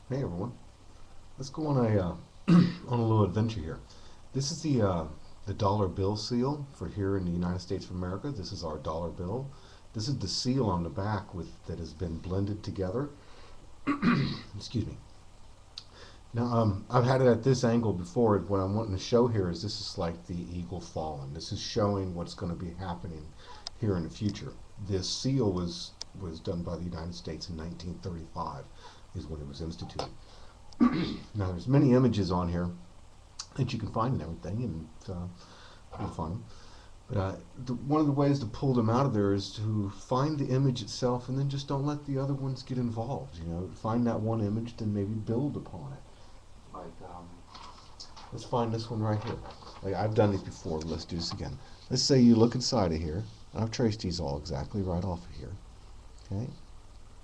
Hey everyone, let's go on a on a little adventure here. This is the dollar bill seal for here in the United States of America. This is our dollar bill. This is the seal on the back with that has been blended together. Excuse me. Now I've had it at this angle before. What I'm wanting to show here is this is like the eagle fallen. This is showing what's going to be happening here in the future. This seal was done by the United States in 1935, is when it was instituted. Now there's many images on here that you can find and everything, and you'll find them. But one of the ways to pull them out of there is to find the image itself, and then just don't let the other ones get involved. You know, find that one image, then maybe build upon it. Like, let's find this one right here. Like I've done these before. Let's do this again. Let's say you look inside of here. I've traced these all exactly right off of here. Okay,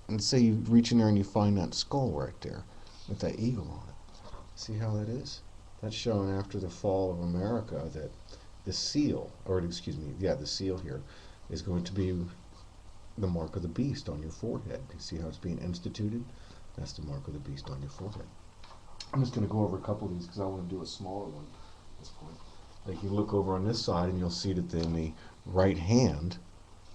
and say you reach in there and you find that skull right there with that eagle on it. See how that is? That's showing after the fall of America that the seal, or excuse me, yeah, the seal here is going to be the mark of the beast on your forehead. You see how it's being instituted? That's the mark of the beast on your forehead. I'm just going to go over a couple of these because I want to do a smaller one at this point. Like you look over on this side and you'll see that in the right hand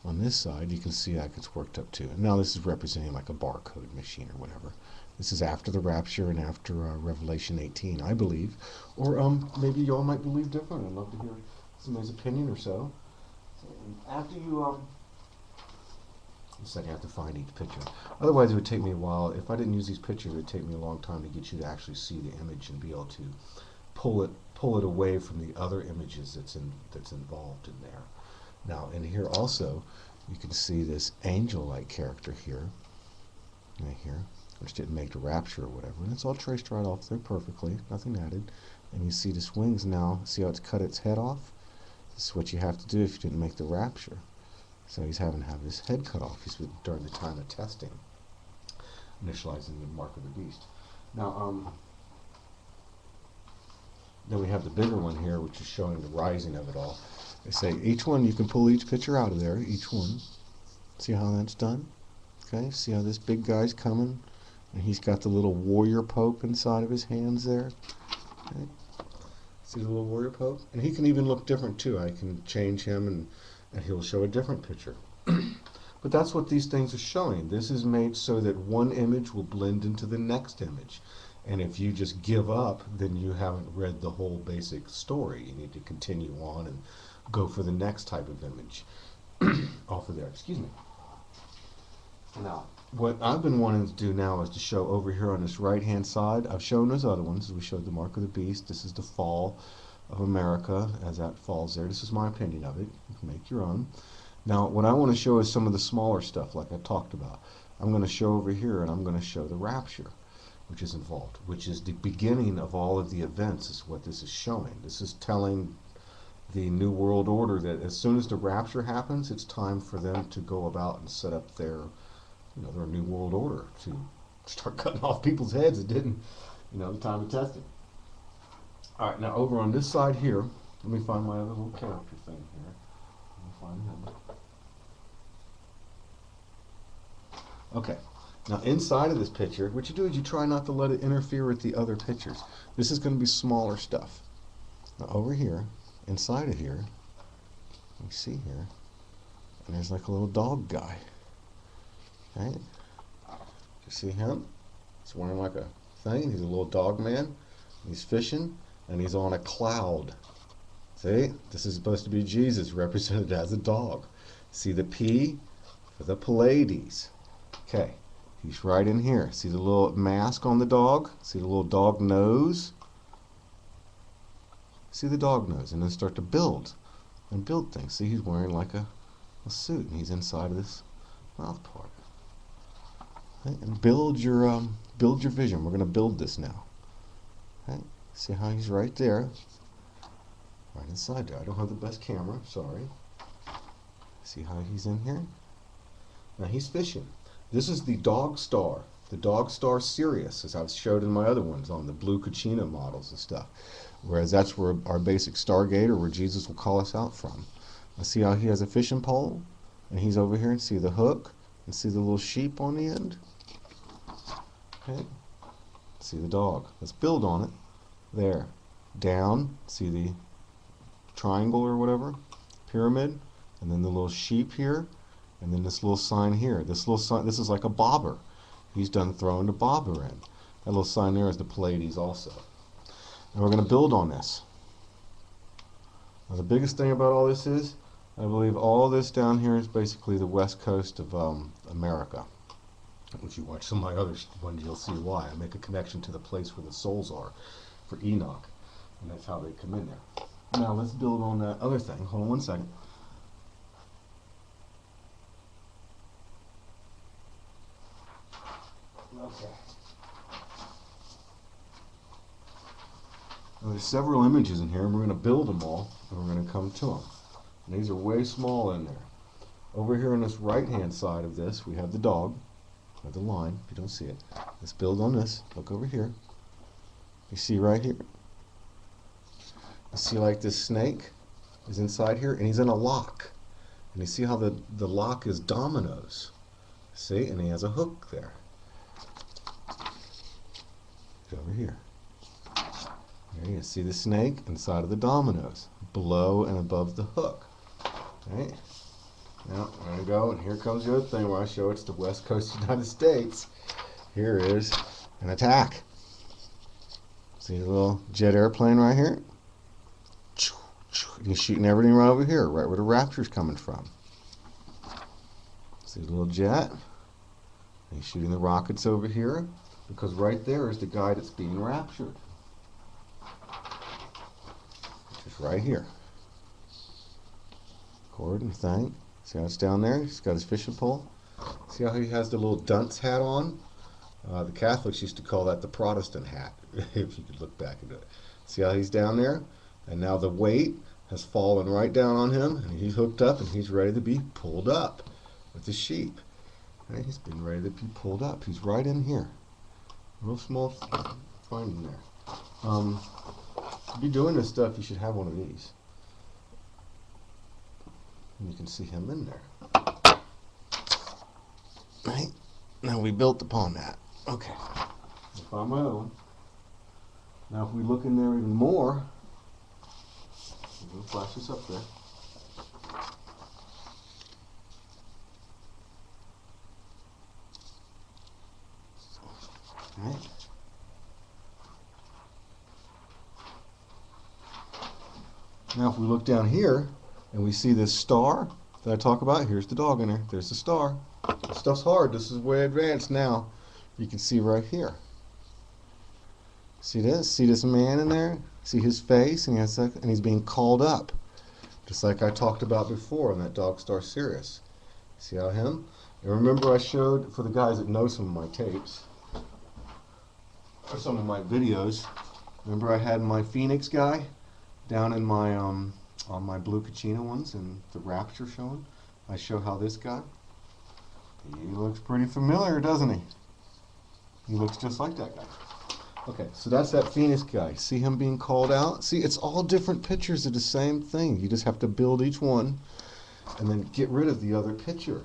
on this side you can see that it's worked up too. And now this is representing like a barcode machine or whatever. This is after the rapture and after Revelation 18, I believe. Or maybe y'all might believe different. I'd love to hear somebody's opinion or so. After you a second, I have to find each picture. Otherwise, it would take me a while. If I didn't use these pictures, it would take me a long time to get you to actually see the image and be able to pull it away from the other images that's involved in there. Now, in here also, you can see this angel-like character here, right here, which didn't make the rapture or whatever. And it's all traced right off there perfectly, nothing added. And you see this wings now. See how it's cut its head off? This is what you have to do if you didn't make the rapture. So he's having to have his head cut off. He's during the time of testing, initializing the mark of the beast. Now, then we have the bigger one here, which is showing the rising of it all. They say each one, you can pull each picture out of there, each one. See how that's done? Okay, see how this big guy's coming? And he's got the little warrior pope inside of his hands there. Okay. See the little warrior pope? And he can even look different too. I can change him and he'll show a different picture. But that's what these things are showing. This is made so that one image will blend into the next image. And if you just give up, then you haven't read the whole basic story. You need to continue on and go for the next type of image off of there. Excuse me. Now, what I've been wanting to do now is to show over here on this right hand side. I've shown those other ones. We showed the mark of the beast. This is the fall of America as that falls there. This is my opinion of it. You can make your own. Now, what I want to show is some of the smaller stuff like I talked about. I'm going to show over here, and I'm going to show the rapture, which is involved, which is the beginning of all of the events is what this is showing. This is telling the New World Order that as soon as the rapture happens, it's time for them to go about and set up their New World Order to start cutting off people's heads. It didn't, the time of testing. All right, now over on this side here, let me find my other little character thing here. Let me find him. Okay, now inside of this picture, what you do is you try not to let it interfere with the other pictures. This is going to be smaller stuff. Now over here, inside of here, you see here, and there's like a little dog guy. Okay, you see him? He's wearing like a thing. He's a little dog man. He's fishing. And he's on a cloud. See? This is supposed to be Jesus represented as a dog. See the P for the Pleiades. Okay. He's right in here. See the little mask on the dog? See the little dog nose? See the dog nose. And then start to build things. See, he's wearing like a suit. And he's inside of this mouth part. Okay? And build your vision. We're going to build this now. Okay? See how he's right there, right inside there. I don't have the best camera, sorry. See how he's in here? Now he's fishing. This is the Dog Star Sirius, as I've showed in my other ones on the Blue Kachina models and stuff. Whereas that's where our basic Stargate, or where Jesus will call us out from. Now see how he has a fishing pole, and he's over here, and see the hook, and see the little sheep on the end? Okay. See the dog. Let's build on it. There. Down. See the triangle or whatever? Pyramid. And then the little sheep here. And then this little sign here. This little sign, this is like a bobber. He's done throwing the bobber in. That little sign there is the Pleiades also. And we're going to build on this. Now the biggest thing about all this is, I believe all this down here is basically the west coast of America. If you watch some of my other ones, you'll see why. I make a connection to the place where the souls are for Enoch. And that's how they come in there. Now let's build on that other thing. Hold on one second. Okay. Now, there's several images in here, and we're going to build them all, and we're going to come to them. And these are way small in there. Over here on this right-hand side of this, we have the dog, or the line, if you don't see it. Let's build on this. Look over here. You see right here? You see like this snake is inside here, and he's in a lock. And you see how the lock is dominoes. See? And he has a hook there. Over here. There you see the snake inside of the dominoes, below and above the hook. Right? Now we're going to go, and here comes the other thing where I show it's the west coast of the United States. Here is an attack. See the little jet airplane right here? He's shooting everything right over here, right where the rapture's coming from. See the little jet? He's shooting the rockets over here. Because right there is the guy that's being raptured. Just right here. Cord and thing. See how it's down there? He's got his fishing pole. See how he has the little dunce hat on? The Catholics used to call that the Protestant hat, if you could look back at it. See how he's down there? And now the weight has fallen right down on him, and he's hooked up, and he's ready to be pulled up with the sheep. Right? He's been ready to be pulled up. He's right in here. Real small finding there. To be doing this stuff, you should have one of these. And you can see him in there. Right? Now we built upon that. Okay. I'll find my other one. Now if we look in there even more, I'm going to flash this up there. Right. Now if we look down here and we see this star that I talk about, here's the dog in there. There's the star. This stuff's hard. This is way advanced now. You can see right here. See this? See this man in there? See his face? And he's being called up. Just like I talked about before on that Dog Star Sirius. See how him? And remember I showed, for the guys that know some of my tapes, or some of my videos, remember I had my Phoenix guy down in my on my Blue Kachina ones and the Rapture showing. I show how this guy, he looks pretty familiar, doesn't he? He looks just like that guy. Okay, so that's that Phoenix guy. See him being called out? See, it's all different pictures of the same thing. You just have to build each one and then get rid of the other picture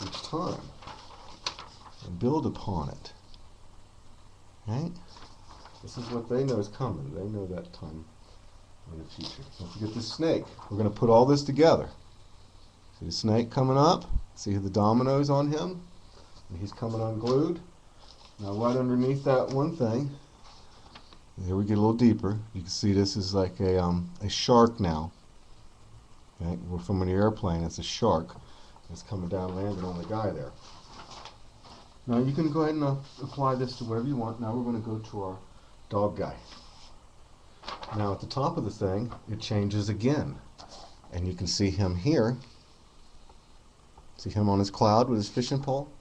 each time and build upon it. Right? This is what they know is coming. They know that time in the future. Don't forget the snake. We're going to put all this together. See the snake coming up? See the dominoes on him? And he's coming unglued. Now right underneath that one thing, here we get a little deeper. You can see this is like a shark now. Okay? We're from an airplane. It's a shark. It's coming down, landing on the guy there. Now you can go ahead and apply this to wherever you want. Now we're going to go to our dog guy. Now at the top of the thing, it changes again. And you can see him here. See him on his cloud with his fishing pole?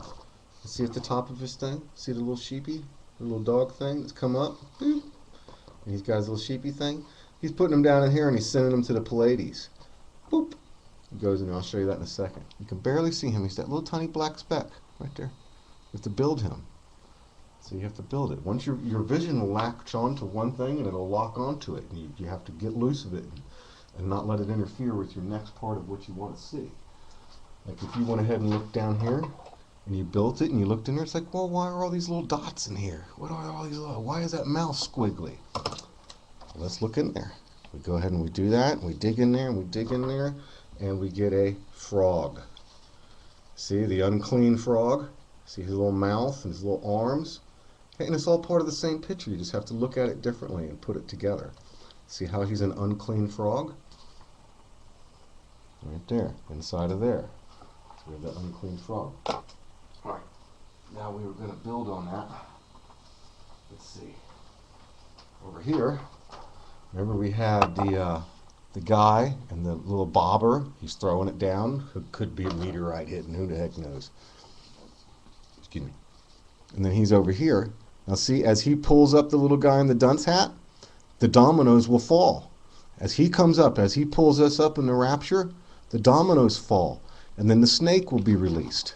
See at the top of his thing? See the little sheepy? The little dog thing that's come up? Boop. And he's got his little sheepy thing. He's putting them down in here and he's sending them to the Pleiades. Boop. He goes in there. I'll show you that in a second. You can barely see him. He's that little tiny black speck right there. You have to build him. So you have to build it. Once your vision will latch on to one thing and it'll lock onto it. And you have to get loose of it and not let it interfere with your next part of what you want to see. Like if you went ahead and looked down here and you built it and you looked in there, it's like, well, why are all these little dots in here? What are all these little, why is that mouth squiggly? Let's look in there. We go ahead and we do that. We dig in there and we dig in there and we get a frog. See the unclean frog? See his little mouth and his little arms? Okay, and it's all part of the same picture. You just have to look at it differently and put it together. See how he's an unclean frog? Right there, inside of there. So we have that unclean frog. Alright, now we were going to build on that. Let's see. Over here, remember we had the guy and the little bobber. He's throwing it down. It could be a meteorite hitting. Who the heck knows? Excuse me. And then he's over here. Now see, as he pulls up the little guy in the dunce hat, the dominoes will fall. As he comes up, as he pulls us up in the rapture, the dominoes fall. And then the snake will be released.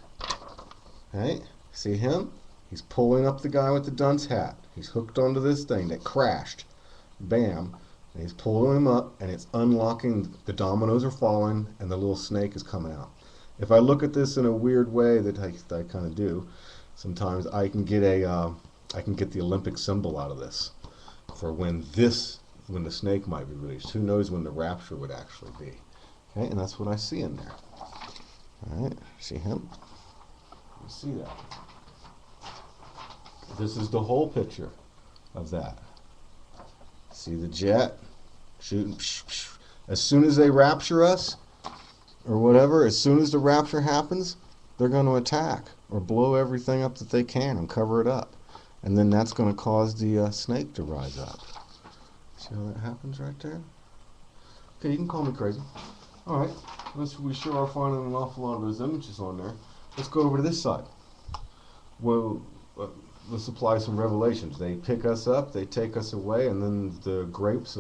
Right? See him? He's pulling up the guy with the dunce hat. He's hooked onto this thing that crashed. Bam. And he's pulling him up, and it's unlocking. The dominoes are falling, and the little snake is coming out. If I look at this in a weird way that I kind of do, sometimes I can get the Olympic symbol out of this for when the snake might be released. Who knows when the rapture would actually be? Okay, and that's what I see in there. All right, see him? You see that? This is the whole picture of that. See the jet shooting. As soon as they rapture us, or whatever, as soon as the rapture happens, they're going to attack or blow everything up that they can and cover it up. And then that's going to cause the snake to rise up. See how that happens right there? Okay, you can call me crazy. Alright, we sure are finding an awful lot of those images on there. Let's go over to this side. Well, let's apply some revelations. They pick us up, they take us away, and then the grapes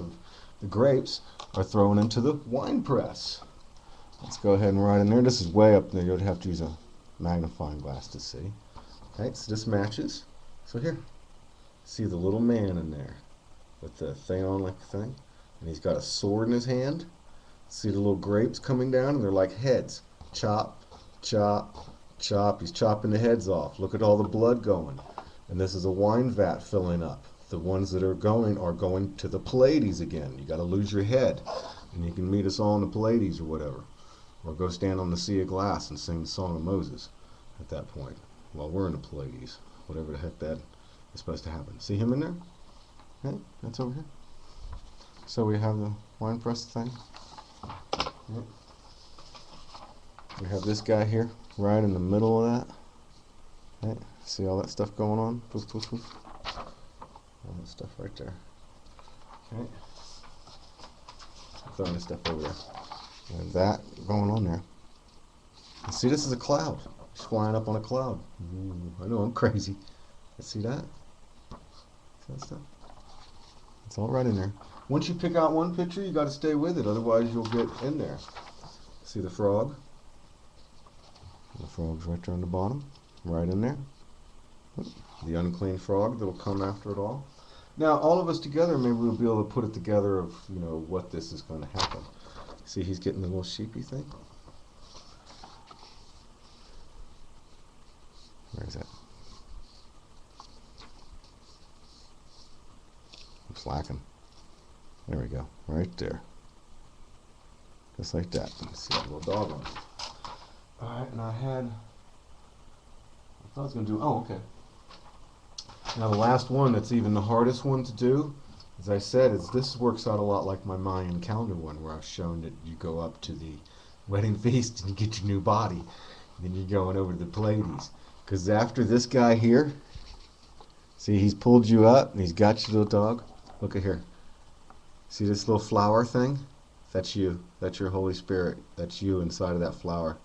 are thrown into the wine press. Let's go ahead and write in there. This is way up there. You'd have to use a magnifying glass to see. Okay, so this matches. So here, see the little man in there with the thing on like a thing, and he's got a sword in his hand. See the little grapes coming down, and they're like heads. Chop, chop, chop. He's chopping the heads off. Look at all the blood going. And this is a wine vat filling up. The ones that are going to the Pleiades again. You got to lose your head, and you can meet us all in the Pleiades or whatever, or go stand on the sea of glass and sing the Song of Moses at that point while we're in the Pleiades, whatever the heck that is supposed to happen. See him in there? Okay, that's over here. So we have the wine press thing. Yep. We have this guy here, right in the middle of that. Okay. See all that stuff going on? Poof, poof, poof. All that stuff right there. Okay. I'm throwing this stuff over there. And that going on there. And see, this is a cloud. It's flying up on a cloud. Ooh, I know, I'm crazy. See that? See that stuff? It's all right in there. Once you pick out one picture, you got to stay with it, otherwise you'll get in there. See the frog? The frog's right there on the bottom, right in there. The unclean frog that'll come after it all. Now, all of us together, maybe we'll be able to put it together of, what this is going to happen. See, he's getting the little sheepy thing. Where is that? I'm slacking. There we go, right there. Just like that. Let's see the little dog on it. Alright, and I thought I was going to do, okay. Now the last one, that's even the hardest one to do, as I said, is this works out a lot like my Mayan calendar one, where I've shown that you go up to the wedding feast and you get your new body, and then you're going over to the Pleiades. Because after this guy here, see, he's pulled you up and he's got your little dog. Look at here. See this little flower thing? That's you. That's your Holy Spirit. That's you inside of that flower.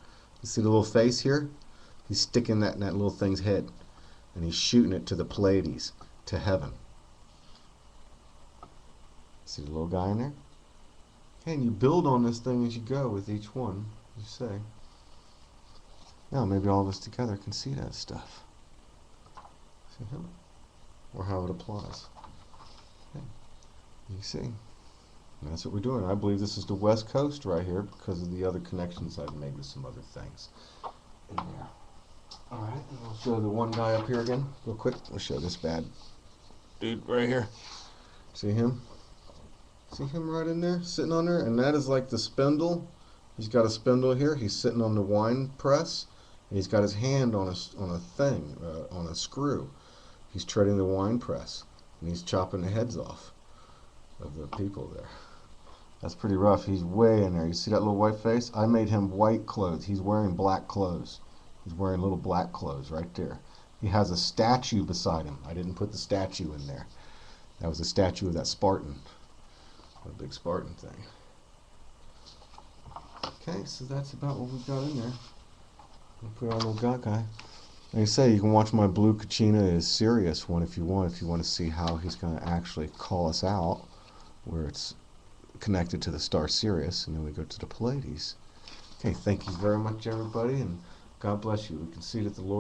You see the little face here? He's sticking that in that little thing's head. And he's shooting it to the Pleiades, to heaven. See the little guy in there? Okay, and you build on this thing as you go with each one, as you say. Now maybe all of us together can see that stuff. See him? Or how it applies. Okay. You see? And that's what we're doing. I believe this is the West Coast right here because of the other connections I've made with some other things in there. Alright. I'll show the one guy up here again real quick. I'll show this bad dude right here. See him? See him right in there, sitting on there? And that is like the spindle. He's got a spindle here. He's sitting on the wine press. And he's got his hand on a thing, on a screw. He's treading the wine press. And he's chopping the heads off of the people there. That's pretty rough. He's way in there. You see that little white face? I made him white clothes. He's wearing black clothes. He's wearing little black clothes right there. He has a statue beside him. I didn't put the statue in there. That was a statue of that Spartan. A big Spartan thing. Okay, so that's about what we've got in there. We'll put our little guy. Like I say, you can watch my Blue Kachina is Sirius one if you want to see how he's going to actually call us out, where it's connected to the star Sirius, and then we go to the Pleiades. Okay, thank you very much, everybody, and God bless you. We can see that the Lord